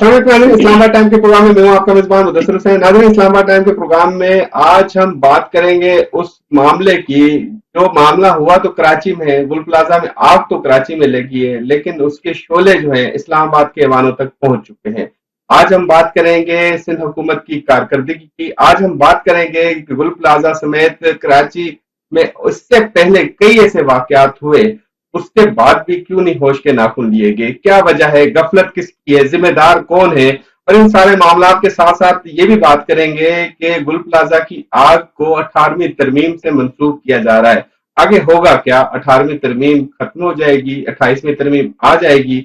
السلام علیکم اسلام آباد ٹائم کے پروگرام میں ہوں آپ کا میزبان مدثر حسین. ناظرین اسلام آباد ٹائم کے پروگرام میں آج ہم بات کریں گے اس معاملے کی جو معاملہ ہوا تو کراچی میں ہے. گل پلازا میں آگ تو کراچی میں لگی ہے لیکن اس کے شعلے جو ہیں اسلام آباد کے ایوانوں تک پہنچ چکے ہیں. آج ہم بات کریں گے سندھ حکومت کی کارکردگی کی. آج ہم بات کریں گے کہ گل پلازا سمیت کراچی میں اس سے پہلے کئی ایسے واقعات ہوئے, اس کے بعد بھی کیوں نہیں ہوش کے ناخن لیے گئے, کیا وجہ ہے, غفلت کس کی ہے, ذمہ دار کون ہے. اور ان سارے معاملات کے ساتھ ساتھ یہ بھی بات کریں گے کہ گل پلازا کی آگ کو 18ویں ترمیم سے منسوخ کیا جا رہا ہے. آگے ہوگا کیا؟ 18ویں ترمیم ختم ہو جائے گی, 28ویں ترمیم آ جائے گی,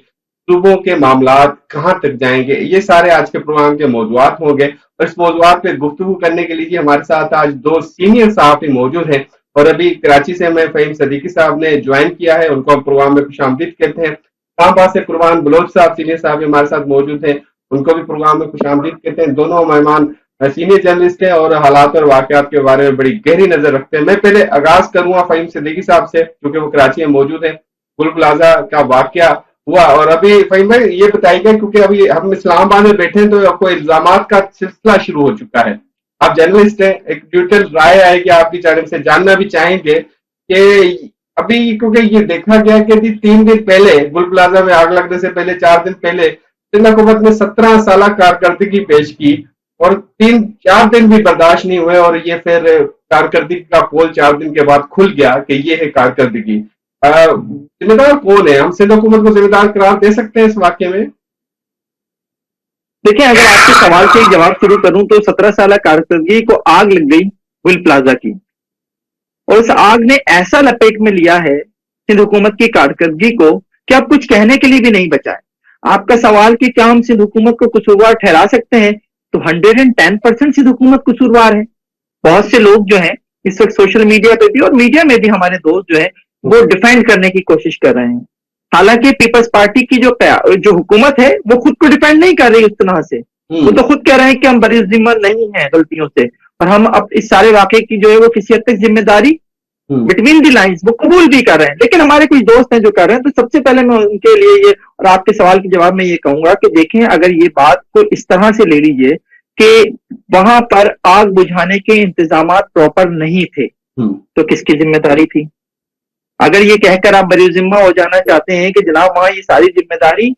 صوبوں کے معاملات کہاں تک جائیں گے؟ یہ سارے آج کے پروگرام کے موضوعات ہوں گے. اور اس موضوعات پہ گفتگو کرنے کے لیے ہمارے ساتھ آج دو سینئر صحافی موجود ہیں, اور ابھی کراچی سے ہمیں فہیم صدیقی صاحب نے جوائن کیا ہے, ان کو ہم پروگرام میں خوش آمدید کہتے ہیں. اسلام آباد سے قربان بلوچ صاحب سینئر صاحب ہمارے ساتھ موجود ہیں, ان کو بھی پروگرام میں خوش آمدید کہتے ہیں. دونوں مہمان سینئر جرنلسٹ ہیں اور حالات اور واقعات کے بارے میں بڑی گہری نظر رکھتے ہیں. میں پہلے آغاز کروں گا فہیم صدیقی صاحب سے, کیونکہ وہ کراچی میں موجود ہیں. گل پلازا کا واقعہ ہوا اور ابھی فہیم بھائی یہ بتائیے گا, کیونکہ ابھی ہم اسلام آباد میں بیٹھے ہیں تو آپ کو الزامات کا سلسلہ شروع ہو چکا ہے. آپ جرنلسٹ ہیں, ایک ڈیٹیل رائے آئے گی آپ کی جانب سے, جاننا بھی چاہیں گے کہ ابھی کیونکہ یہ دیکھا گیا کہ 3 دن پہلے گل پلازا میں آگ لگنے سے پہلے 4 دن پہلے سندھ حکومت نے 17 سالہ کارکردگی پیش کی اور 3-4 دن بھی برداشت نہیں ہوئے, اور یہ پھر کارکردگی کا پول 4 دن کے بعد کھل گیا کہ یہ ہے کارکردگی. ذمہ دار کون ہے؟ ہم سندھ حکومت کو ذمہ دار قرار دے سکتے ہیں اس واقعے میں؟ دیکھیں, اگر آپ کے سوال سے ایک جواب شروع کروں تو 17 سالہ کارکردگی کو آگ لگ گئی گل پلازا کی, اور اس آگ نے ایسا لپیٹ میں لیا ہے سندھ حکومت کی کارکردگی کو کہ اب کچھ کہنے کے لیے بھی نہیں بچا ہے. آپ کا سوال کہ کیا ہم سندھ حکومت کو قصوروار ٹھہرا سکتے ہیں, تو 110% سندھ حکومت قصوروار ہے. بہت سے لوگ جو ہیں اس وقت سوشل میڈیا پہ بھی اور میڈیا میں بھی ہمارے دوست جو ہیں وہ ڈیفینڈ کرنے کی کوشش کر رہے ہیں. حالانکہ پیپلز پارٹی کی جو حکومت ہے وہ خود کو ڈیفینڈ نہیں کر رہی اس طرح سے. وہ تو خود کہہ رہے ہیں کہ ہم بری ذمہ نہیں ہیں غلطیوں سے, اور ہم اب اس سارے واقعے کی جو ہے وہ کسی حد تک ذمہ داری بٹوین دی لائنز وہ قبول بھی کر رہے ہیں. لیکن ہمارے کچھ دوست ہیں جو کر رہے ہیں, تو سب سے پہلے میں ان کے لیے یہ, اور آپ کے سوال کے جواب میں یہ کہوں گا کہ دیکھیں, اگر یہ بات کو اس طرح سے لے لیجئے کہ وہاں پر آگ بجھانے کے انتظامات پراپر نہیں تھے تو کس کی ذمہ داری تھی؟ اگر یہ کہہ کر آپ بری ذمہ ہو جانا چاہتے ہیں کہ جناب وہاں یہ ساری ذمہ داری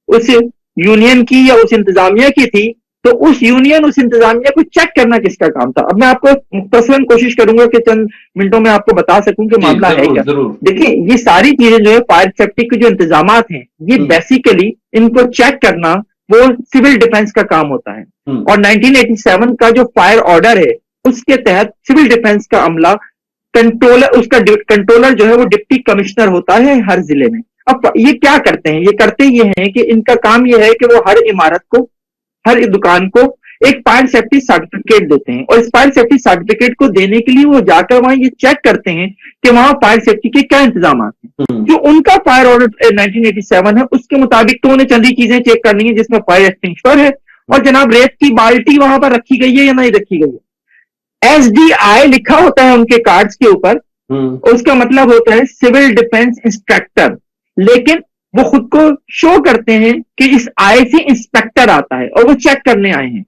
اس یونین کی یا اس انتظامیہ کی تھی, تو اس یونین اس انتظامیہ کو چیک کرنا کس کا کام تھا؟ اب میں آپ کو مختصراً کوشش کروں گا کہ چند منٹوں میں آپ کو بتا سکوں کہ معاملہ ہے کیا. دیکھیں, یہ ساری چیزیں جو ہے فائر سیفٹی کے جو انتظامات ہیں یہ بیسیکلی ان کو چیک کرنا وہ سول ڈیفنس کا کام ہوتا ہے. اور 1987 کا جو فائر آرڈر ہے اس کے تحت سول ڈیفنس کا عملہ کنٹرولر, اس کا کنٹرولر جو ہے وہ ڈپٹی کمشنر ہوتا ہے ہر ضلع میں. اب یہ کیا کرتے ہیں؟ یہ کرتے یہ ہیں کہ ان کا کام یہ ہے کہ وہ ہر عمارت کو, ہر دکان کو ایک فائر سیفٹی سرٹیفکیٹ دیتے ہیں, اور اس فائر سیفٹی سرٹیفکیٹ کو دینے کے لیے وہ جا کر وہاں یہ چیک کرتے ہیں کہ وہاں فائر سیفٹی کے کیا انتظامات ہیں. جو ان کا فائر آرڈر 1987 ہے اس کے مطابق تو انہیں چند ہی چیزیں چیک کرنی ہے, جس میں فائر ایکسٹنگوشر ہے اور جناب ریت کی بالٹی وہاں پر رکھی گئی ہے یا نہیں رکھی گئی ہے. SDI لکھا ہوتا ہے ان کے کارڈز کے اوپر, اس کا مطلب ہوتا ہے سول ڈیفنس انسپیکٹر, لیکن وہ خود کو شو کرتے ہیں کہ اس آئے سے انسپیکٹر آتا ہے اور وہ چیک کرنے آئے ہیں.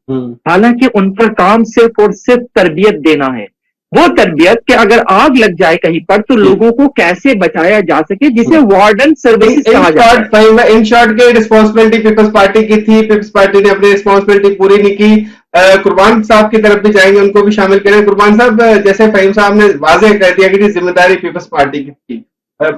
حالانکہ ان کا کام صرف اور صرف تربیت دینا ہے, وہ تربیت کہ اگر آگ لگ جائے کہیں پر تو لوگوں کو کیسے بچایا جا سکے, جسے وارڈن سروسز کہا جاتا ہے. ان شارٹ کے رسپانسبلٹی پیپلز پارٹی کی تھی, پیپلز پارٹی نے اپنی رسپانسبلٹی پوری نہیں کی. قربان صاحب کی طرف بھی جائیں گے, ان کو بھی شامل کریں. قربان صاحب, جیسے فہیم صاحب نے واضح کہہ دیا کہ ذمہ داری پیپلز پارٹی کی تھی,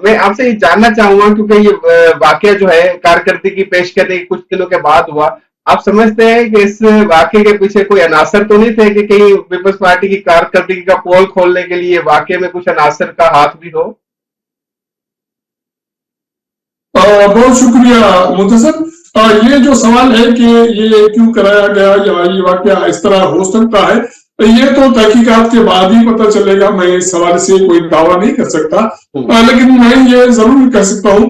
میں آپ سے یہ جاننا چاہوں گا کیونکہ یہ واقعہ جو ہے کارکردگی پیش کرنے کے کچھ دنوں کے بعد ہوا, آپ سمجھتے ہیں کہ اس واقعے کے پیچھے کوئی عناصر تو نہیں تھے کہ کہیں پیپلز پارٹی کی کارکردگی کا پول کھولنے کے لیے واقعے میں کچھ عناصر کا ہاتھ بھی ہو؟ بہت شکریہ مدثر. یہ جو سوال ہے کہ یہ کیوں کرایا گیا یا یہ واقعہ اس طرح ہو سکتا ہے, یہ تو تحقیقات کے بعد ہی پتہ چلے گا. میں اس سوال سے کوئی دعویٰ نہیں کر سکتا, لیکن میں یہ ضرور کہہ سکتا ہوں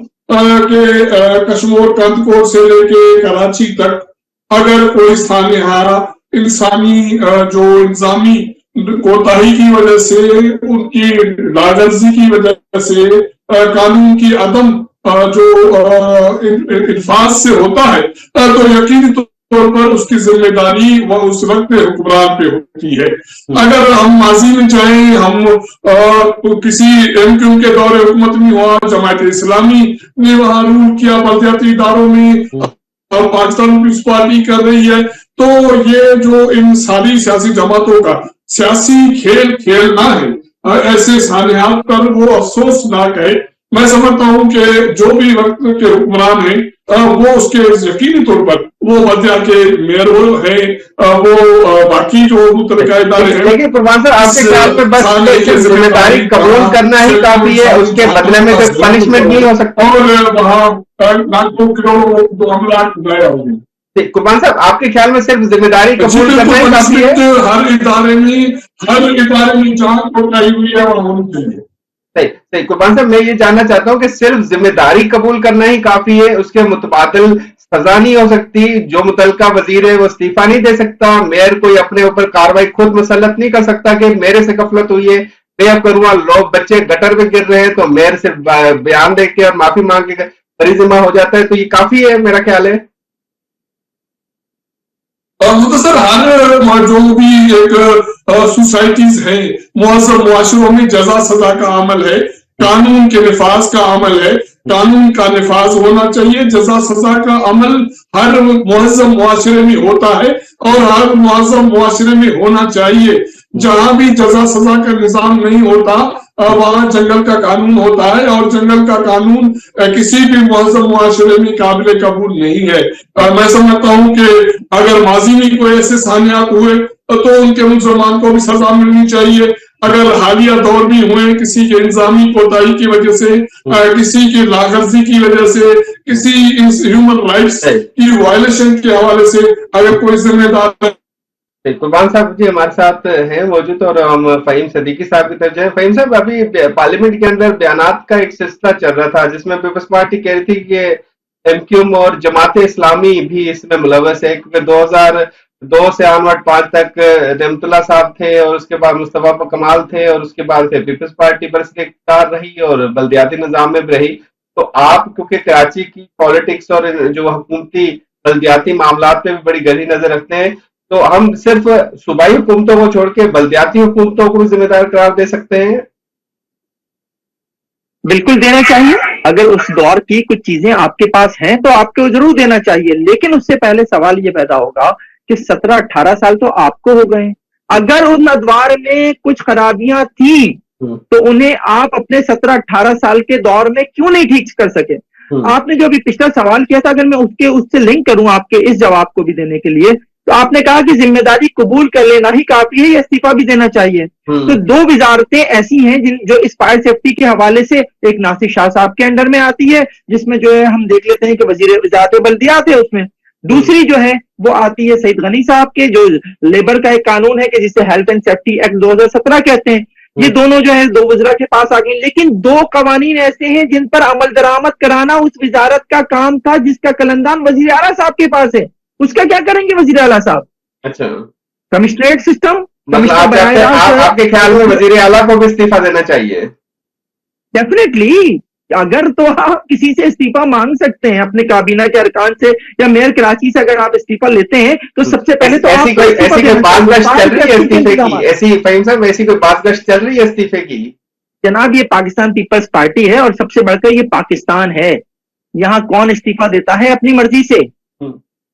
کہ کشمور کندکور سے لے کے کراچی تک اگر کوئی سانحہ انسانی جو انتظامی کوتاہی کی وجہ سے, ان کی لاغرضی کی وجہ سے, قانون کی عدم जो इल्फाज से होता है, तो यकीनी तौर पर उसकी जिम्मेदारी वो उस वक्त हुक्मरान पे होती है। अगर हम माजी में जाएं, हम किसी एमक्यू के दौरे हुकूमत में हुआ, जमात इस्लामी ने वहां रूल किया बल्दियाती इदारों में, और पाकिस्तान पीपल्स पार्टी कर रही है, तो ये जो इन सारी सियासी जमातों का सियासी खेल खेलना है, ऐसे सानियात पर वो अफसोसनाक है। मैं समझता हूं कि जो भी वक्त के हुक्मरान हैं, वो उसके यकीनी तौर पर वो बल्दिया के मेयर है, वो बाकी जो मुतल्लिका इदारे हैं। लेकिन कुर्बान साहब, आपके ख्याल में बस जिम्मेदारी कबूल करना ही काफी है, उसके बदले में कोई पनिशमेंट नहीं हो सकता? और वहाँ लाखों करोड़ों 2 लाख गया होगी। कुर्बान साहब, आपके ख्याल में सिर्फ जिम्मेदारी कबूल करना ही काफी है? हर इदारे में जहाँ कोताही हुई है वहाँ होनी चाहिए। सही कुर्बान साहब, मैं ये जानना चाहता हूँ कि सिर्फ जिम्मेदारी कबूल करना ही काफी है, उसके मुतबादिल सजा नहीं हो सकती? जो मुतलका वजीर है वो इस्तीफा नहीं दे सकता? मेयर कोई अपने ऊपर कार्रवाई खुद मुसल्लत नहीं कर सकता कि मेरे से गफलत हुई है, मैं अब करूंगा? लोग बच्चे गटर में गिर रहे हैं तो मेयर से बयान दे के और माफी मांग के फरीजिमा हो जाता है, तो ये काफी है मेरा ख्याल है। मुख्तसर हर जो भी एक सोसाइटीज है, मुआशरों में जजा सजा का अमल है, कानून के निफाज का अमल है, कानून का निफाज होना चाहिए। जजा सजा का अमल हर मुअज़्ज़म मुआशरे में होता है और हर मुअज़्ज़म मुआशरे में होना चाहिए। जहां भी जजा सजा का निजाम नहीं होता, वहां जंगल का कानून होता है, और जंगल का कानून किसी भी मुअज़्ज़म मुआशरे में काबिल कबूल नहीं है। मैं समझता हूं कि अगर माजी में कोई ऐसे सानियात हुए तो उनके मुसलमान को भी सजा मिलनी चाहिए। अगर हालिया दौर भी हुए किसी के इंतजामी कोताही की वजह से, किसी की लागर्जी की वजह से, किसी ह्यूमन राइट्स की वायलेशन के हवाले से अगर कोई जिम्मेदार। कुर्बान साहब जी हमारे साथ हैं मौजूद, और हम फहीम सदीकी साहब की तरफ जाए। फहीम साहब, अभी पार्लियामेंट के अंदर बयानात का एक सिलसिला चल रहा था जिसमें पीपल्स पार्टी कह रही थी कि एमक्यूएम और जमात इस्लामी भी इसमें मुलव्वस है, क्योंकि 2002 से ऑनवर्ड 5 तक रहमतुल्लाह साहब थे, और उसके बाद मुस्तफा कमाल थे, और उसके बाद फिर पीपल्स पार्टी बरस के इख्तियार रही और बल्दियाती निजाम में भी रही। तो आप क्योंकि कराची की पॉलिटिक्स और जो हुकूमती बल्दियाती मामलात पे भी बड़ी गहरी नजर रखते हैं, तो हम सिर्फ सूबाई हुकूमतों को छोड़ के बल्दियाती हुकूमतों को भी जिम्मेदार करार दे सकते हैं? बिल्कुल देना चाहिए। अगर उस दौर की कुछ चीजें आपके पास हैं तो आपको जरूर देना चाहिए, लेकिन उससे पहले सवाल ये पैदा होगा कि 17-18 साल तो आपको हो गए। अगर उन अदवार में कुछ खराबियां थी तो उन्हें आप अपने 17-18 साल के दौर में क्यों नहीं ठीक कर सके? आपने जो अभी पिछला सवाल किया था, अगर मैं उससे लिंक करूं आपके इस जवाब को भी देने के लिए, तो आपने कहा कि जिम्मेदारी कबूल कर लेना ही काफी है या इस्तीफा भी देना चाहिए। तो 2 वजारतें ऐसी हैं जो इस फायर सेफ्टी के हवाले से, एक नासिर शाह साहब के अंडर में आती है जिसमें जो है हम देख लेते हैं कि वजीर वजारत बल्दियात है उसमें। दूसरी जो है वो आती है सईद गनी साहब के, जो लेबर का एक कानून है कि जिसे हेल्थ एंड सेफ्टी एक्ट 2017 कहते हैं। ये दोनों जो है 2 वज़रा के पास आ गए, लेकिन 2 कवानीन ऐसे हैं जिन पर अमल दरामद कराना उस वजारत का काम था जिसका कलंदान वजीर आला साहब के पास है। उसका क्या करेंगे वजीर आला साहब? अच्छा, कमिश्नरेट सिस्टम। आपके ख्याल में वजीर आला को भी इस्तीफा देना चाहिए? डेफिनेटली। अगर तो आप किसी से इस्तीफा मांग सकते हैं, अपने काबीना के अरकान से या मेयर कराची से अगर आप इस्तीफा लेते हैं तो सबसे पहले तो ऐसी कोई बात गश्त चल रही है इस्तीफे की? ऐसी फहीम साहब, ऐसी कोई बात गश्त चल रही है इस्तीफे की? जनाब, ये पाकिस्तान पीपल्स पार्टी है और सबसे बढ़कर ये पाकिस्तान है। यहाँ कौन इस्तीफा देता है अपनी मर्जी से?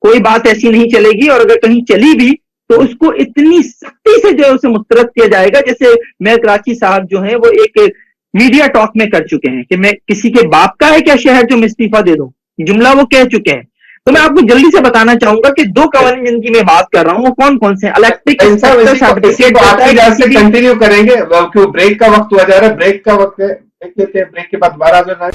कोई बात ऐसी नहीं चलेगी, और अगर कहीं चली भी तो उसको इतनी सख्ती से जो है उसे मुस्तरद किया जाएगा, जैसे मेयर कराची साहब जो है वो एक मीडिया टॉक में कर चुके हैं कि मैं किसी के बाप का है क्या शहर जो मैं इस्तीफा दे दूं, जुमला वो कह चुके हैं। तो मैं आपको जल्दी से बताना चाहूंगा कि 2 कवानीन जिनकी मैं बात कर रहा हूं वो कौन कौन से? इलेक्ट्रिक कंटिन्यू करेंगे क्यों ब्रेक का वक्त हुआ जा रहा है। ब्रेक का वक्त है, ब्रेक लेते हैं, ब्रेक के बाद दोबारा आ जाना है।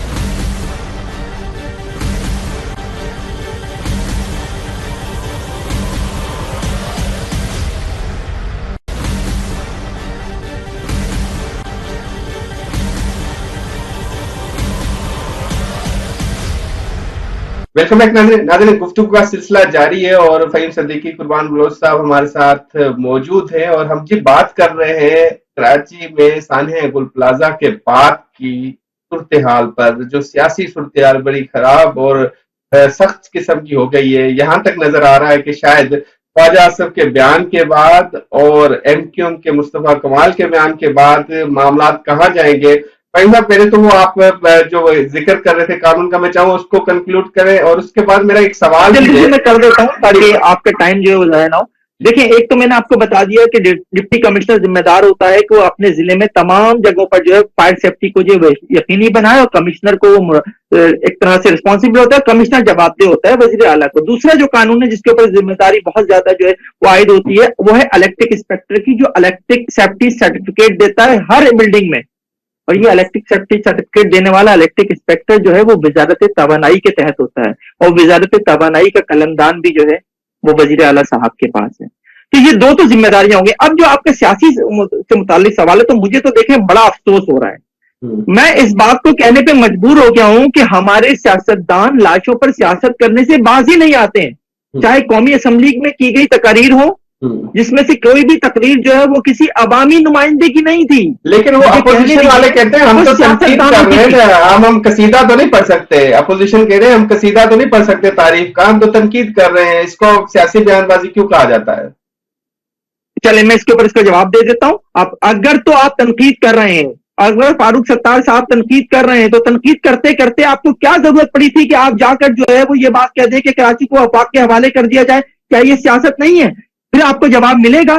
वेलकम बैक नाज़रीन, गुफ्तगू का सिलसिला जारी है और फहीम सदीकी, कुर्बान बलोच साहब हमारे साथ मौजूद हैं, और हम जी बात कर रहे हैं कराची में सानिया गुल प्लाजा के बाद की सूरत-हाल पर, जो सियासी सूरत-हाल बड़ी खराब और सख्त किस्म की हो गई है। यहाँ तक नजर आ रहा है कि शायद ख्वाजा आसिफ के बयान के बाद और एमक्यूएम के मुस्तफा कमाल के बयान के बाद मामला कहाँ जाएंगे। भाई साहब, पहले तो वो आप जो जिक्र कर रहे थे कानून का, मैं चाहूँ उसको कंक्लूड करें, और उसके बाद मेरा एक सवाल भी है। मैं कर देता हूँ ताकि आपका टाइम जो है जाया ना हो। देखिए, एक तो मैंने आपको बता दिया कि डिप्टी कमिश्नर जिम्मेदार होता है कि वो अपने जिले में तमाम जगहों पर जो है फायर सेफ्टी को जो यकीनी बनाए, और कमिश्नर को वो एक तरह से रिस्पॉन्सिबल होता है, कमिश्नर जवाबदेह होता है वजीर आला को। दूसरा जो कानून है जिसके ऊपर जिम्मेदारी बहुत ज्यादा जो है वो आयद होती है, वो है इलेक्ट्रिक इंस्पेक्टर की, जो इलेक्ट्रिक सेफ्टी सर्टिफिकेट देता है हर बिल्डिंग में। और ये इलेक्ट्रिक सेफ्टी सर्टिफिकेट देने वाला इलेक्ट्रिक इंस्पेक्टर जो है वो वजारत तवानाई के तहत होता है, और वजारत तवानाई का कलमदान भी जो है वो वजीर आला साहब के पास है। तो ये दो तो जिम्मेदारियां होंगी। अब जो आपके सियासी से मुतालिक सवाल है, तो मुझे तो देखें बड़ा अफसोस हो रहा है। मैं इस बात को कहने पे मजबूर हो गया हूं कि हमारे सियासतदान लाशों पर सियासत करने से बाज ही नहीं आते हैं। चाहे कौमी असम्बली में की गई तकारीर हो, जिसमें से कोई भी तकरीर जो है वो किसी अवामी नुमाइंदे की नहीं थी, लेकिन वो अपोजिशन वाले कहते हैं हम तो तनकीद कर रहे हैं, हम कसीदा तो नहीं पढ़ सकते। अपोजिशन कह रहे हैं हम कसीदा तो नहीं पढ़ सकते तारीफ का, हम तो तनकीद कर रहे हैं। इसको सियासी बयानबाजी क्यों कहा जाता है? चले मैं इसके ऊपर इसका जवाब दे देता हूं। आप अगर तो आप तनकीद कर रहे हैं, अगर फारूक सत्तार साहब तनकीद कर रहे हैं, तो तनकीद करते करते आपको क्या जरूरत पड़ी थी कि आप जाकर जो है वो ये बात कह दें कि कराची को आफाक के हवाले कर दिया जाए? क्या ये सियासत नहीं है? फिर आपको जवाब मिलेगा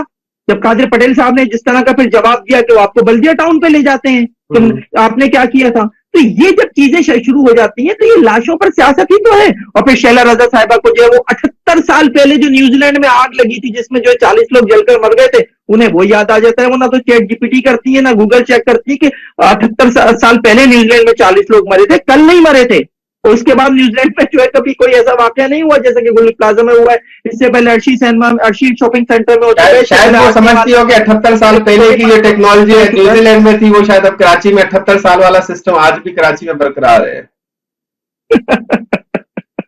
जब कादिर पटेल साहब ने जिस तरह का फिर जवाब दिया कि वो आपको बल्दिया टाउन पे ले जाते हैं, तो आपने क्या किया था? तो ये जब चीजें शुरू हो जाती हैं तो ये लाशों पर सियासत ही तो है। और फिर शैला रजा साहिबा को जो है वो 78 साल पहले जो न्यूजीलैंड में आग लगी थी जिसमें जो 40 लोग जलकर मर गए थे, उन्हें वो याद आ जाता है। वो ना तो चैट जीपीटी करती है ना गूगल चेक करती है कि 78 साल पहले न्यूजीलैंड में 40 लोग मरे थे, कल नहीं मरे थे। और उसके बाद न्यूजीलैंड में जो है कभी कोई ऐसा वाकया नहीं हुआ जैसे कि गुल प्लाजा में हुआ है। इससे पहले अर्शी शॉपिंग सेंटर में होता है। शायद वो समझती हो कि 78 साल पहले की जो टेक्नोलॉजी है न्यूजीलैंड में थी, वो शायद अब कराची में 78 साल वाला सिस्टम आज भी कराची में बरकरार है।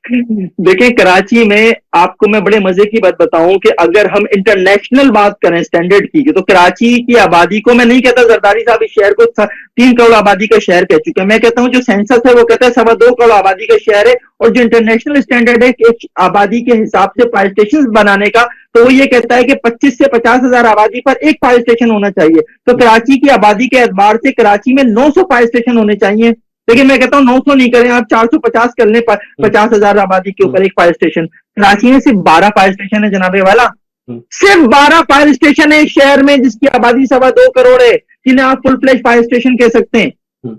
देखिए, कराची में आपको मैं बड़े मजे की बात बताऊं कि अगर हम इंटरनेशनल बात करें स्टैंडर्ड की, तो कराची की आबादी को, मैं नहीं कहता जरदारी साहब इस शहर को 3 करोड़ आबादी का शहर कह चुके हैं, मैं कहता हूं जो सेंसस है वो कहता है 2.25 करोड़ आबादी का शहर है। और जो इंटरनेशनल स्टैंडर्ड है कि आबादी के हिसाब से फायर स्टेशन बनाने का, तो वो ये कहता है कि 25 से 50 हजार आबादी पर एक फायर स्टेशन होना चाहिए। तो कराची की आबादी के एतबार से कराची में 900 फायर स्टेशन होने चाहिए। लेकिन मैं कहता हूँ 900 नहीं करें, आप 450 कर लें 50,000 आबादी के ऊपर एक फायर स्टेशन। कराची में सिर्फ 12 फायर स्टेशन है जनाबे वाला, सिर्फ 12 फायर स्टेशन है शहर में जिसकी आबादी 2.25 करोड़ है, जिन्हें आप फुल फ्लैश फायर स्टेशन कह सकते हैं।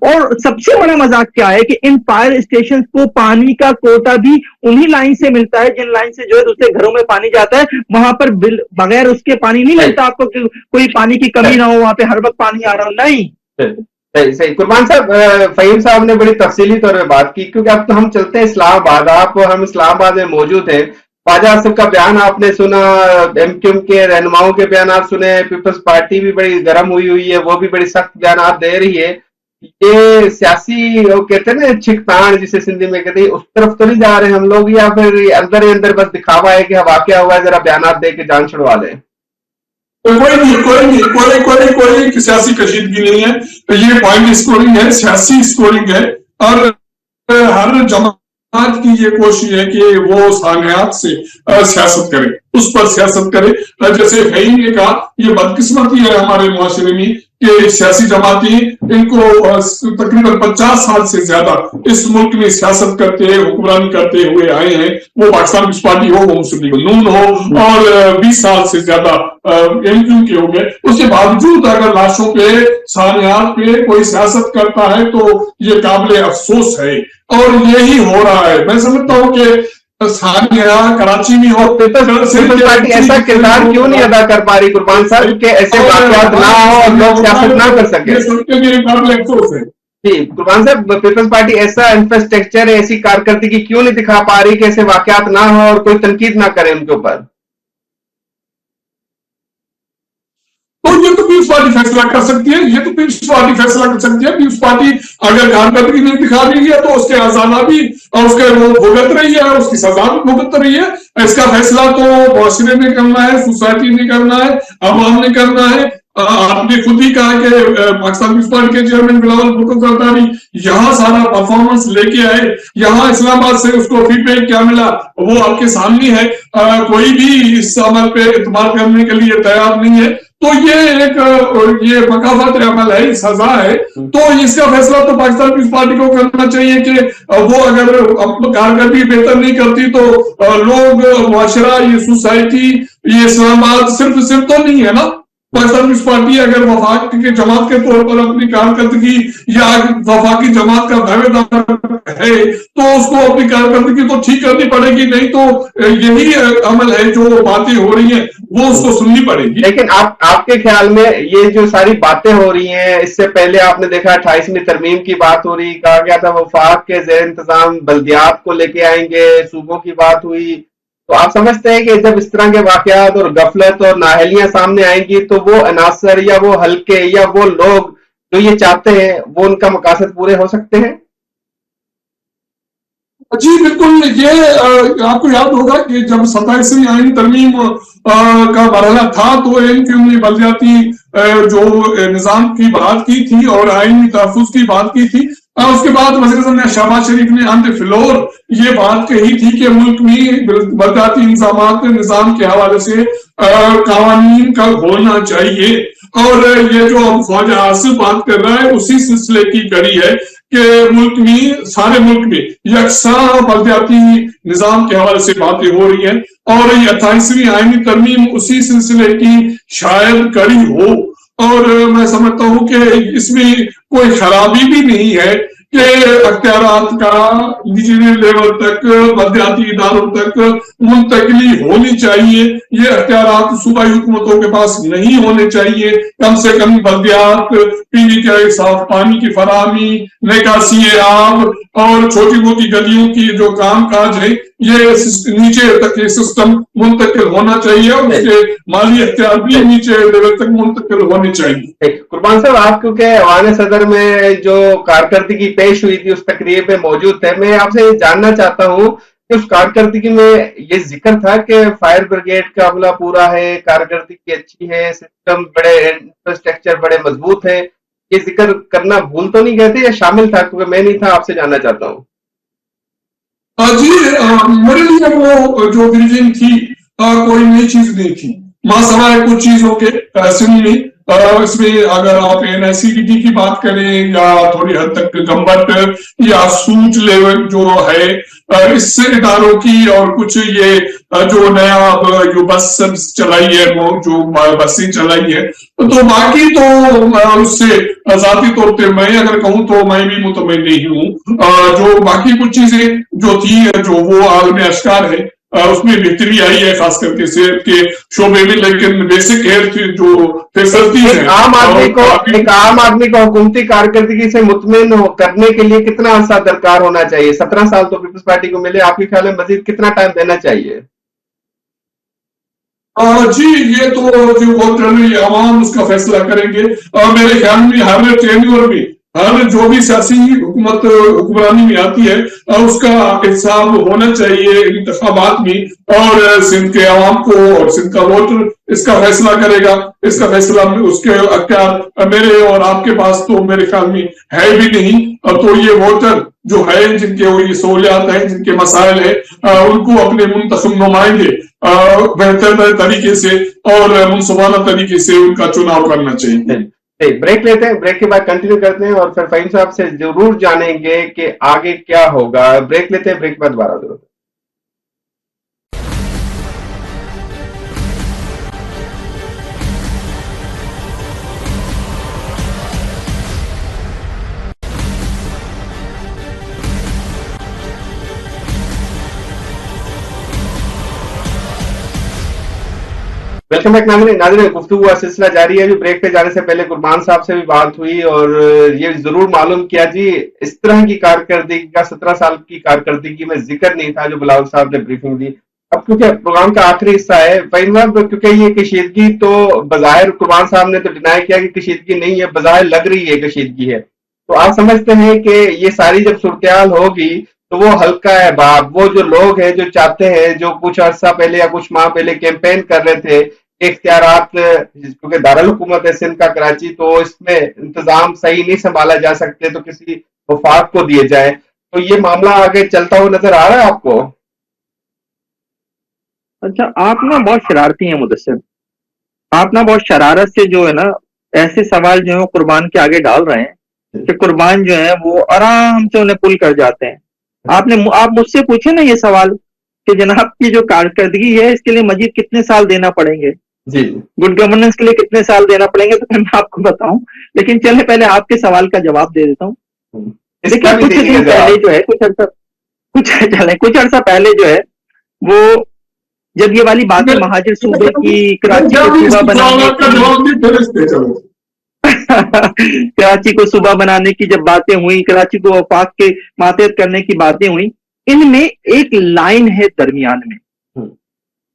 और सबसे बड़ा मजाक क्या है कि इन फायर स्टेशन को पानी का कोटा भी उन्हीं लाइन से मिलता है जिन लाइन से जो है दूसरे घरों में पानी जाता है। वहां पर बगैर उसके पानी नहीं मिलता आपको कि कोई पानी की कमी ना हो, वहां पे हर वक्त पानी आ रहा हो, नहीं। सही। कुर्बान साहब, फहीम साहब ने बड़ी तफसीली तौर पर बात की, क्योंकि अब तो हम चलते हैं इस्लामाबाद। हम इस्लामाबाद में मौजूद हैं। ख्वाजा आसिफ का बयान आपने सुना, एमक्यूएम के रहनुमाओं के बयान आप सुने, पीपल्स पार्टी भी बड़ी गर्म हुई है, वो भी बड़ी सख्त बयान दे रही है। ये सियासी वो कहते हैं ना छिकतान जिसे सिंधी में कहते हैं, उस तरफ तो नहीं जा रहे हम लोग, या फिर अंदर ही अंदर बस दिखावा है कि वाकया हुआ है, जरा बयान दे के जान छुड़वा दें? कोई सियासी कशीदगी नहीं है। ये पॉइंट स्कोरिंग है, सियासी स्कोरिंग है। और हर जमात की ये कोशिश है कि वो सानियात से सियासत करे, उस पर सियासत करे। जैसे फहीम ने कहा, ये बदकिस्मती है हमारे मुआशरे में कि सियासी जमाती इनको तकरीबन 50 साल से ज्यादा इस मुल्क में सियासत करते हुक्मरानी करते हुए आए हैं। वो पाकिस्तान पीपल्स पार्टी हो, वो मुस्लिम लीग नून हो, और 20 साल से ज्यादा एमक्यूएम के हो गए। उसके बावजूद अगर लाशों पे सानियात पे कोई सियासत करता है तो ये काबिल अफसोस है, और यही हो रहा है। मैं समझता हूँ कि कराची में और पीपल्स पार्टी ऐसा किरदार क्यों नहीं अदा कर पा रही कुर्बान साहब कि ऐसे वाक़यात ना हो और लोग सियासत ना कर सके? जी कुर्बान साहब, पीपल्स पार्टी ऐसा इंफ्रास्ट्रक्चर, ऐसी कारकर्दगी क्यों नहीं दिखा पा रही कि ऐसे वाक़यात ना हो और कोई तनकीद ना करे उनके ऊपर? तो ये तो पीपल्स पार्टी फैसला कर सकती है, ये तो पीपल्स पार्टी फैसला कर सकती है। पीपल्स पार्टी अगर कारकर्दगी नहीं दिखा रही है तो उसके अजाना भी और उसके वो भुगत रही है, उसकी सजा भी भुगत रही है। इसका फैसला तो मुआशरे में करना है, सोसाइटी ने करना है, अवाम ने करना है। आपने खुद ही कहा कि पाकिस्तान पीपल्स पार्टी के चेयरमैन बिलावल भुट्टो जरदारी यहाँ सारा परफॉर्मेंस लेके आए, यहाँ इस्लामाबाद से उसको फीडबैक क्या मिला वो आपके सामने है। कोई भी इस अमल पे इत्मीनान करने के लिए तैयार नहीं है, तो ये मकाफत अमल है, सजा है। तो इसका फैसला तो पाकिस्तान पीपल्स पार्टी को करना चाहिए कि वो अगर कारकर्दगी बेहतर नहीं करती तो लोग, मुआशरा, ये सोसाइटी, ये इस्लामाबाद सिर्फ तो नहीं है ना। पाकिस्तान पीपल्स पार्टी अगर वफाक की जमात के तौर पर अपनी कारकर्दगी या वफाकी जमात का दावेदार है तो उसको अपनी कारकर्दगी तो ठीक करनी पड़ेगी, नहीं तो यही अमल है जो बातें हो रही हैं वो उसको सुननी पड़ेगी। लेकिन आपके ख्याल में ये जो सारी बातें हो रही हैं, इससे पहले आपने देखा 28वीं तरमीम की बात हो रही, कहा गया था वफाक के ज़ेर इंतजाम बल्दियात को लेके आएंगे, सूबों की बात हुई, तो आप समझते हैं कि जब इस तरह के वाकयात और गफलत और नाअहलियां सामने आएंगी तो वो अनासर या वो हल्के या वो लोग जो ये चाहते हैं वो उनका मकासद पूरे हो सकते हैं? जी बिल्कुल। ये आपको याद होगा कि जब 27वीं आईन तरमीम का मरहला था तो एमक्यू ने बलदियाती जो निजाम की बात की थी और आईनी तहफ्फुज़ की बात की थी। उसके बाद वज़ीर-ए-आज़म शहबाज शरीफ ने ऑन द फ्लोर ये बात कही थी कि मुल्क में बलदियाती इंतजामात निजाम के हवाले से कानून का होना चाहिए। और ये जो अब ख्वाजा आसिफ बात कर रहा है उसी सिलसिले की कड़ी है कि मुल्क में, सारे मुल्क में यकसा बलदियाती निजाम के हवाले से बातें हो रही हैं और ये 28वीं आईनी तरमीम उसी सिलसिले की शायद कड़ी हो। और मैं समझता हूं कि इसमें कोई खराबी भी नहीं है कि अख्तियारात का निजी लेवल तक, बलदियाती इदारों तक मुंतकली होनी चाहिए। ये अख्तियारात सूबाई हुकूमतों के पास नहीं होने चाहिए। कम से कम बलदियात, पीने के साफ पानी की फराहमी, निकासी आब और छोटी मोटी गलियों की जो काम काज है ये नीचे तक ये सिस्टम मुंतकिल होना चाहिए और उसके माली अख्तियार भी नीचे लेवल तक मुंतकिल होने चाहिए। कुर्बान साहब, आप क्योंकि ऐवान सदर में जो कारकर्दगी पेश हुई थी उस तकरीर में मौजूद थे, मैं आपसे ये जानना चाहता हूँ कि उस कारकर्दगी में ये जिक्र था कि फायर ब्रिगेड का अमला पूरा है, कारकर्दगी अच्छी है, सिस्टम बड़े, इंफ्रास्ट्रक्चर बड़े मजबूत है, ये जिक्र करना भूल तो नहीं गए थे या शामिल था? क्योंकि मैं नहीं था, आपसे जानना चाहता हूँ। जी मेरे लिए वो जो ब्रीफिंग थी कोई नई चीज नहीं थी, मां सवाए कुछ चीजों के सिंध में। इसमें अगर आप एनआईसीडीटी की बात करें या थोड़ी हद तक गम्बट या सूच लेवल जो है इससे इदारों की, और कुछ ये जो नया जो बस चलाई है वो जो बसें चलाई है, तो बाकी तो उससे जाती तौर पे मैं अगर कहूँ तो मैं भी मुतमईन नहीं हूँ। जो बाकी कुछ चीजें जो थी जो वो आलम अश्कार है उसमें बेहतरी आई है, खास करके सेहत के शोबे में, लेकिन बेसिक हेल्थ जो फैसिलिटी है एक आम आदमी को हुकूमती कारकर्दगी से मुतमिन करने के लिए कितना अरसा दरकार होना चाहिए? 17 साल तो पीपल्स पार्टी को मिले, आपके ख्याल में मजीद कितना टाइम देना चाहिए? जी ये तो जो वोटर आवाम उसका फैसला करेंगे। मेरे ख्याल में हर टेन्योर में हर जो भी सियासी हुकूमत हुक्मरानी में आती है उसका हिसाब होना चाहिए इंतखाबात में, और सिंध के आवाम को और सिंध का वोटर इसका फैसला करेगा। इसका फैसला उसके अख्तियार मेरे और आपके पास तो मेरे ख्याल में है भी नहीं। तो ये वोटर जो है जिनके वो ये सहूलियात है, जिनके मसाइल है, उनको अपने मुंतखब नुमाइंदे बेहतर तरीके से और मुनसबाना तरीके से उनका चुनाव करना चाहिए। ब्रेक लेते हैं, ब्रेक के बाद कंटिन्यू करते हैं और फिर फहीम साहब से जरूर जानेंगे कि आगे क्या होगा। ब्रेक लेते हैं, ब्रेक के बाद दोबारा जरूर। वेलकम बैक नाज़रीन, गुफ्तगू का सिलसिला जारी है। जो ब्रेक पे जाने से पहले कुर्बान साहब से भी बात हुई और ये जरूर मालूम किया जी इस तरह की कारकर्दगी का 17 साल की कारकर्दगी में जिक्र नहीं था जो बिलावल साहब ने ब्रीफिंग दी। अब क्योंकि प्रोग्राम का आखिरी हिस्सा है फहीम साहब, क्योंकि ये कशीदगी तो बज़ाहिर कुर्बान साहब ने तो डिनाई किया कि कशीदगी नहीं है, बज़ाहिर लग रही है कशीदगी है, तो आप समझते हैं कि ये सारी जब सूरत होगी तो वो हल्का है बाप, वो जो लोग हैं जो चाहते हैं, जो कुछ अर्सा पहले या कुछ माह पहले कैंपेन कर रहे थे کے اختیارات، کیونکہ دارالحکومت ہے سندھ کا کراچی، تو اس میں انتظام صحیح نہیں سنبھالا جا سکتے تو کسی وفاق کو دیے جائے، تو یہ معاملہ آگے چلتا ہوا نظر آ رہا ہے آپ کو؟ اچھا، آپ نا بہت شرارتی ہیں مدثر، آپ نا بہت شرارت سے جو ہے نا ایسے سوال جو ہے وہ قربان کے آگے ڈال رہے ہیں کہ قربان جو ہے وہ آرام سے انہیں پل کر جاتے ہیں. آپ مجھ سے پوچھیں نا یہ سوال کہ جناب کی جو کارکردگی ہے اس کے لیے مزید کتنے سال دینا پڑیں گے، جی گڈ گورننس کے لیے کتنے سال دینا پڑیں گے، تو پھر میں آپ کو بتاؤں. لیکن چلے پہلے آپ کے سوال کا جواب دے دیتا ہوں. اس کا بھی کچھ دیجیے دن گا پہلے جو ہے کچھ عرصہ پہلے جو ہے وہ جب یہ والی باتیں مہاجر صوبے کی، کراچی کو صوبہ بنانے کی، کراچی کو صوبہ بنانے کی جب باتیں ہوئی، کراچی کو وفاق کے ماتحت کرنے کی باتیں ہوئی، ان میں ایک لائن ہے درمیان میں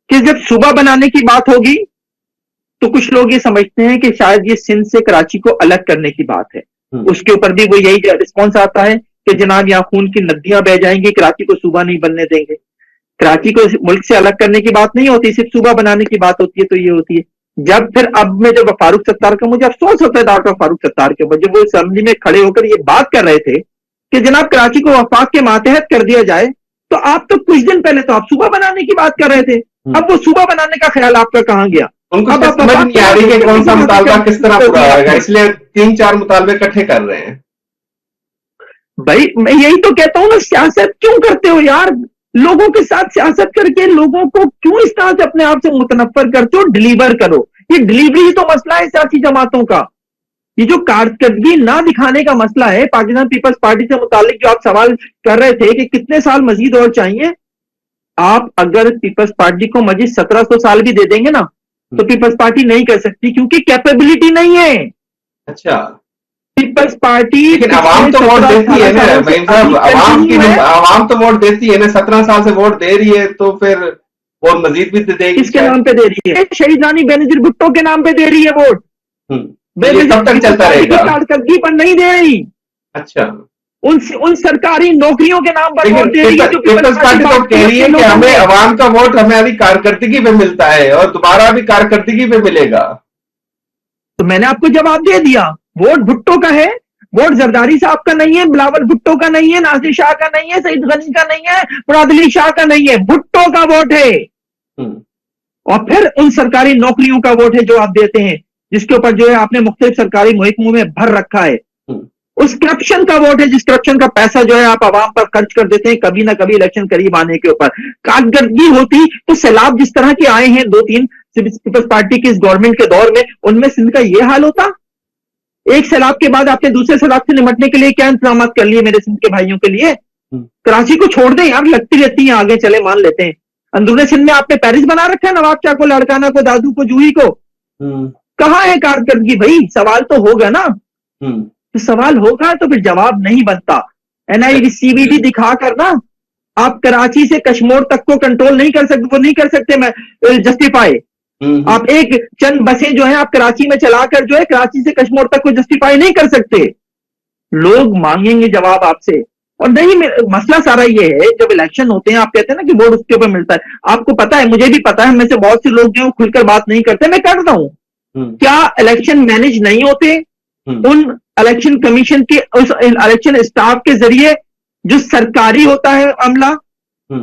کہ جب صوبہ بنانے کی بات ہوگی تو کچھ لوگ یہ سمجھتے ہیں کہ شاید یہ سندھ سے کراچی کو الگ کرنے کی بات ہے. اس کے اوپر بھی وہ یہی رسپانس آتا ہے کہ جناب یہاں خون کی ندیاں بہ جائیں گی، کراچی کو صوبہ نہیں بننے دیں گے. کراچی کو ملک سے الگ کرنے کی بات نہیں ہوتی، صرف صوبہ بنانے کی بات ہوتی ہے. تو یہ ہوتی ہے جب پھر اب میں جب فاروق ستار کا مجھے افسوس ہوتا ہے ڈاکٹر فاروق ستار کے اوپر، جب وہ اسمبلی میں کھڑے ہو کر یہ بات کر رہے تھے کہ جناب کراچی کو وفاق کے ماتحت کر دیا جائے، تو آپ تو کچھ دن پہلے تو آپ صوبہ بنانے کی بات کر رہے تھے. اب وہ صوبہ بنانے کا خیال آپ کا کہاں گیا؟ ان کو سمجھ نہیں آ رہی کہ کون سا مطالبہ کس طرح پورا ہوئے گا، اس لیے 3-4 مطالبے اکٹھے کر رہے ہیں. بھائی میں یہی تو کہتا ہوں نا، سیاست کیوں کرتے ہو یار؟ لوگوں کے ساتھ سیاست کر کے لوگوں کو کیوں اس طرح سے اپنے آپ سے متنفر کرتے ہو؟ ڈلیور کرو. یہ ڈلیوری ہی تو مسئلہ ہے سیاسی جماعتوں کا. یہ جو کارکردگی نہ دکھانے کا مسئلہ ہے پاکستان پیپلز پارٹی سے متعلق جو آپ سوال کر رہے تھے کہ کتنے سال مزید اور چاہیے، آپ اگر پیپلز پارٹی کو مزید 1700 سال بھی دے دیں گے نا تو پیپلز پارٹی نہیں کر سکتی، کیونکہ کیپیبلٹی نہیں ہے. اچھا، پیپلز پارٹی لیکن عوام تو ووٹ دیتی ہے نا بھائی صاحب، عوام تو ووٹ دیتی ہے نا، 17 سال سے ووٹ دے رہی ہے تو پھر وہ مزید بھی دے گی. کس کے نام پہ دے رہی ہے؟ شہید رانی بینظیر بھٹو کے نام پہ دے رہی ہے ووٹ. یہ کب تک چلتا رہے گا؟ کارکردگی پر نہیں دے رہی. اچھا، ان سرکاری نوکریوں کے نام پر ووٹ دے رہی ہے. پیپلز پارٹی تو کہہ رہی ہے کہ ہمیں عوام کا ووٹ ہماری کارکردگی پہ ملتا ہے اور دوبارہ بھی کارکردگی پہ ملے گا. تو میں نے آپ کو جواب دے دیا، ووٹ بھٹو کا ہے، ووٹ زرداری صاحب کا نہیں ہے، بلاول بھٹو کا نہیں ہے، ناصر شاہ کا نہیں ہے، سعید غنی کا نہیں ہے، مراد علی شاہ کا نہیں ہے، بھٹو کا ووٹ ہے. اور پھر ان سرکاری نوکریوں کا ووٹ ہے جو آپ دیتے ہیں، جس کے اوپر جو ہے آپ نے مختلف سرکاری محکموں میں بھر رکھا ہے. اس کرپشن کا ووٹ ہے، جس کرپشن کا پیسہ جو ہے آپ عوام پر خرچ کر دیتے ہیں کبھی نہ کبھی الیکشن قریب آنے کے اوپر. کارکردگی ہوتی تو سیلاب جس طرح کے آئے ہیں 2-3 پیپلز پارٹی کی اس گورنمنٹ کے دور میں، ان میں سندھ کا یہ حال ہوتا؟ ایک سیلاب کے بعد آپ نے دوسرے سیلاب سے نمٹنے کے لیے کیا انتظامات کر لیے میرے سندھ کے بھائیوں کے لیے؟ کراچی کو چھوڑ دیں یار، لگتی رہتی ہیں آگے چلے مان لیتے ہیں. اندرون سندھ میں آپ نے پیرس بنا رکھا ہے، نواب شاہ کو، لڑکانہ کو، دادو کو، جوہی کو. کہاں ہے کارکردگی بھائی؟ سوال تو ہوگا نا. تو سوال ہوگا تو پھر جواب نہیں بنتا. NIVCVD دکھا کر نا آپ کراچی سے کشمور تک کو کنٹرول نہیں کر سکتے، وہ نہیں کر سکتے میں جسٹیفائی. آپ ایک چند بسیں جو ہیں آپ کراچی میں چلا کر جو ہے کراچی سے کشمور تک کو جسٹیفائی نہیں کر سکتے. لوگ مانگیں گے جواب آپ سے. اور نہیں، مسئلہ سارا یہ ہے جب الیکشن ہوتے ہیں آپ کہتے ہیں نا کہ ووٹ اس کے اوپر ملتا ہے. آپ کو پتا ہے، مجھے بھی پتا ہے، میں سے بہت سے لوگ جو کھل کر بات نہیں کرتے، میں کرتا ہوں. کیا الیکشن مینج نہیں ہوتے ان الیکشن کمیشن کے، اس الیکشن اسٹاف کے ذریعے جو سرکاری ہوتا ہے عملہ،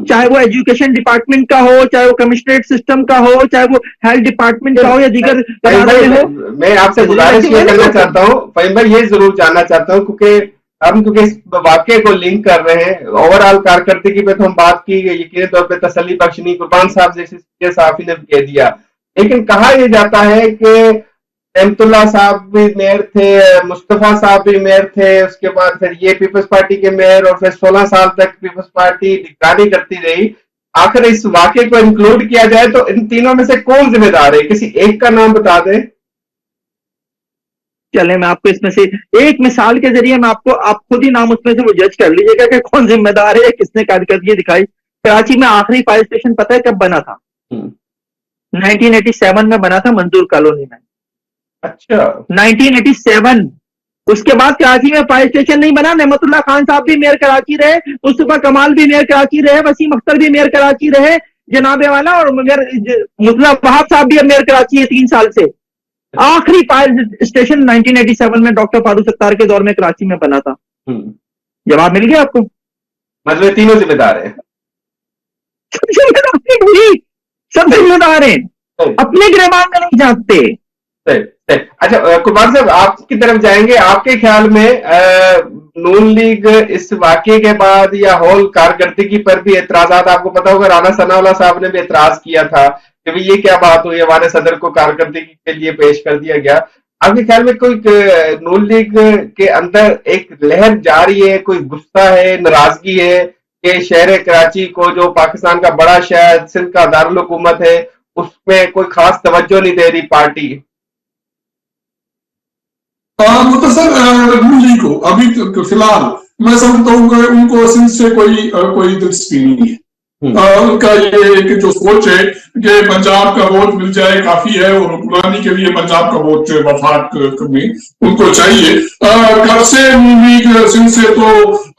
چاہے وہ ایجوکیشن ڈپارٹمنٹ کا ہو، چاہے وہ کمشنریٹ سسٹم کا ہو، چاہے وہ ہیلتھ ڈپارٹمنٹ کا ہو یا دیگر ہو. میں آپ سے گزارش یہ کرنا چاہتا ہوں فہیم بھائی، یہ ضرور جاننا چاہتا ہوں کیونکہ اس واقعے کو لنک کر رہے ہیں. اوور آل کارکردگی پہ تو ہم بات کی گئی، یقینی طور پہ تسلی بخشنی قربان صاحب جیسے صحافی نے کہہ دیا. لیکن کہا یہ جاتا ہے کہ رحمت اللہ صاحب بھی میئر تھے، مصطفیٰ صاحب بھی میئر تھے، اس کے بعد پھر یہ پیپلز پارٹی کے میئر، اور پھر 16 سال تک پیپلز پارٹی نگرانی کرتی رہی. آخر اس واقعے کو انکلوڈ کیا جائے تو ان تینوں میں سے کون ذمہ دار ہے؟ کسی ایک کا نام بتا دیں. چلے میں آپ کو اس میں سے ایک مثال کے ذریعے میں آپ خود ہی نام اس میں سے وہ جج کر لیجیے گا کہ کون ذمہ دار ہے، کس نے کارکردگی دکھائی. کراچی میں آخری فائر اسٹیشن پتہ ہے کب بنا تھا؟ 1987 میں بنا تھا، منظور کالونی میں. اچھا، 1987. اس کے بعد کراچی میں فائر اسٹیشن نہیں بنا. نعمت اللہ خان صاحب بھی میئر کراچی رہے، مصطفیٰ کمال بھی میئر کراچی رہے، وسیم اختر بھی میئر کراچی رہے، जनाब वाला, और मगर मुतला वहाब साहब भी अब मेयर कराची है 3 साल से। आखिरी फायर स्टेशन 1987 में डॉक्टर फारूक सत्तार के दौर में कराची में बना था। जवाब मिल गया आपको? मतलब तीनों जिम्मेदार हैं, सब जिम्मेदार हैं, अपने गिरबान में नहीं झांकते। अच्छा कुमार साहब, आपकी तरफ जाएंगे, आपके ख्याल में नून लीग इस वाकये के बाद या होल कारकर्दगी पर भी एतराजात, आपको पता होगा राना सनाउल्लाह साहब ने भी एतराज किया था कि भाई ये क्या बात हुई, हमारे सदर को कारकर्दगी के लिए पेश कर दिया गया। आपके ख्याल में कोई नून लीग के अंदर एक लहर जा रही है, कोई गुस्सा है, नाराजगी है कि शहर कराची को, जो पाकिस्तान का बड़ा शहर, सिंध का दारुल हुकूमत है, उसमें कोई खास तवज्जो नहीं दे रही पार्टी? मुख्तसर नून लीग को अभी फिलहाल मैं समझता हूँ कि उनको सिंध से कोई दिलचस्पी नहीं है। उनका ये जो सोच है कि पंजाब का वोट मिल जाए काफी है, और हुक्मरानी के लिए पंजाब का वोट वफाक में उनको चाहिए। कब से नून लीग सिंध से तो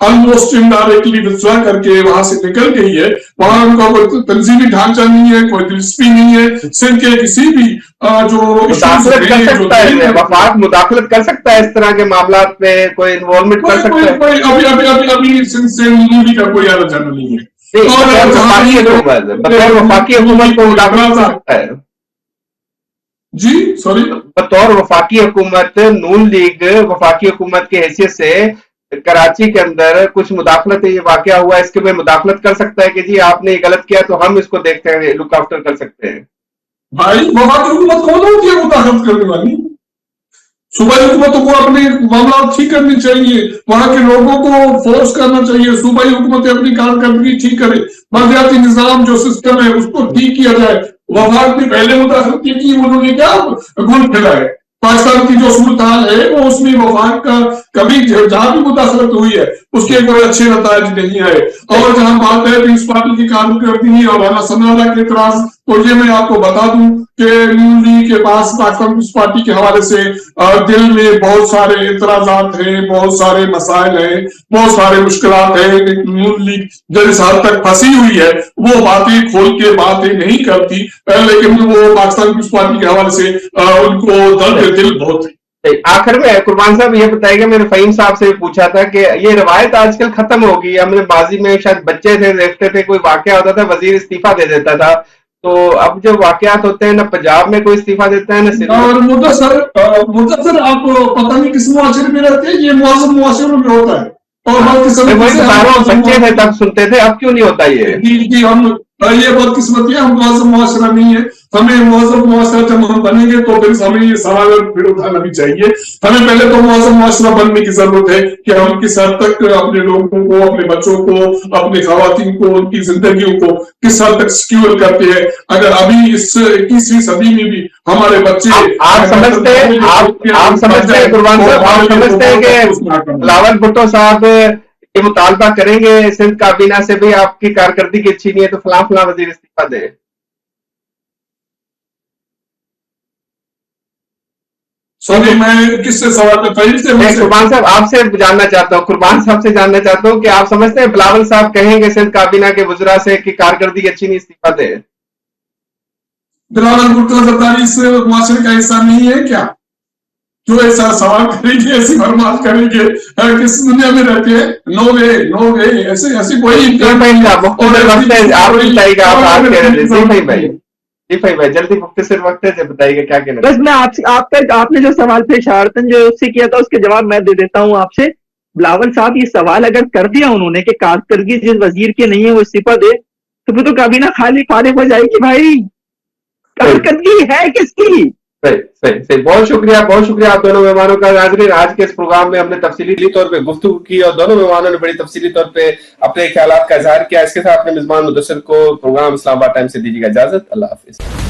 ऑलमोस्ट इनडायरेक्टली विथड्रॉ करके वहां से निकल गई है। वहां उनका कोई तंजीमी ढांचा नहीं है, कोई दिलचस्पी नहीं है सिंध के किसी भी जो मुदाखलत कर सकता है, वफाक मुदाखलत कर सकता है इस तरह के मामलात में, कोई इन्वॉल्वमेंट कर सकता है। अभी सिंध से नून लीग का कोई आला जाना नहीं है। बतौर वफाकी हुकूमत को मुदाखलत कर सकता है जी, सॉरी, बतौर वफाकी हुकूमत नून लीग वफाकी हुकूमत की हैसियत से कराची के अंदर कुछ मुदाखलत, ये वाकया हुआ, इसके में मुदाखलत कर सकता है कि जी आपने ये गलत किया तो हम इसको देखते हैं, लुक आफ्टर कर सकते हैं। भाई वफाकी हुकूमत कौन होती है मुदाखलत करने वाली? सूबाई हुकूमतों को अपने मामला ठीक करने चाहिए, वहां के लोगों को फोर्स करना चाहिए, सूबाई हुकूमतें अपनी कारकर्दगी ठीक करे, बलदियाती निजाम जो सिस्टम है उसको ठीक किया जाए। वफाक ने पहले मुदाखलत की, उन्होंने क्या गुल खिलाए? पाकिस्तान की जो सूरत हाल है वो उसमें वफाक का कभी जहां भी मुदाखलत हुई है उसके कोई अच्छे नताज नहीं आए। और जहां बात है पीस पार्टी की कारकर्दगी और राना सनाउल्लाह के इतराज, तो ये मैं आपको बता दूं कि नून लीग के पास पाकिस्तान पीस पार्टी के हवाले से दिल में बहुत सारे इतराजात हैं, बहुत सारे मसाइल हैं, बहुत सारे मुश्किलात हैं। नून लीग जिस हद तक फंसी हुई है वो बातें खोल के बातें नहीं करती, लेकिन वो पाकिस्तान पीस पार्टी के हवाले से उनको दर्द दिल बहुत है। आखिर में कुरबान साहब ये बताइएगा, मैंने फहीम साहब से पूछा था कि ये रवायत आजकल खत्म हो गई, हमने बाजी में शायद बच्चे थे देखते थे, कोई वाकया होता था वजीर इस्तीफा दे देता था, तो अब जो वाकयात होते हैं ना पंजाब में कोई इस्तीफा देता है ना सिंध। और मुदस्सर आप पता नहीं किस मुआशरे में रहते हैं, ये मुआज़्ज़म मुआशरों में होता है, और बच्चे थे तब सुनते थे, अब क्यों नहीं होता ये? जी हम ये बदकिस्मती है, हम मुआज़्ज़म मुआशरा नहीं है। हमें मुआज़्ज़म मुआशरा जब हम बनेंगे तो फिर हमें ये सवाल फिर उठाना भी चाहिए। हमें पहले तो मुआज़्ज़म मुआशरा बनने की जरूरत है कि हम किस हद तक अपने लोगों को, अपने बच्चों को, अपनी खवातीन को, उनकी जिंदगियों को किस हद तक सिक्योर करते हैं। अगर अभी इस 21वीं सदी में भी हमारे बच्चे आप समझते हैं कुरबान साहब, आप समझते हैं कि बिलावल भुट्टो साहब ये मुतालबा करेंगे सिंध काबीना से भी आपकी कारकर्दगी अच्छी नहीं है तो फलां फलां वजीर इस्तीफा दे? सॉरी, मैं किससे सवाल कुरबान साहब आपसे जानना चाहता हूँ, कुरबान साहब से जानना चाहता हूँ कि आप समझते हैं बिलावल साहब कहेंगे सिंध काबीना के वज़रा से कि कारकर्दगी अच्छी नहीं, इस्तीफा दे? बिलावल भुट्टो सरदारी इस मुआशरे का हिस्सा नहीं है क्या? जो ऐसा सवाल करेंगे, ऐसी फरमाश करेंगे, किस दुनिया में रहते हैं? नो वे ऐसी कोई भाई जल्दी मुख्तसर वक्त है, बताइएगा क्या कहना। बस मैं आपने जो सवाल पे इशारतन जो उससे किया था उसके जवाब मैं दे देता हूँ आपसे। बिलावल साहब ये सवाल अगर कर दिया उन्होंने कि कारकर्दगी जिस वजीर की नहीं है वो इस्तीफा दे, तो फिर तो काबीना खाली फारिग हो जाएगी। भाई कारकर्दगी है किसकी? सही बहुत शुक्रिया आप दोनों मेहमानों का। नाज़रीन, आज के इस प्रोग्राम में हमने तफसीली तौर पे गुफ्तगू की और दोनों मेहमानों ने बड़ी तफसीली तौर पे अपने ख्यालात का इजहार किया। इसके साथ अपने मेजबान मुदस्सिर को प्रोग्राम इस्लामाबाद टाइम से दीजिएगा इजाजत। अल्लाह हाफिज।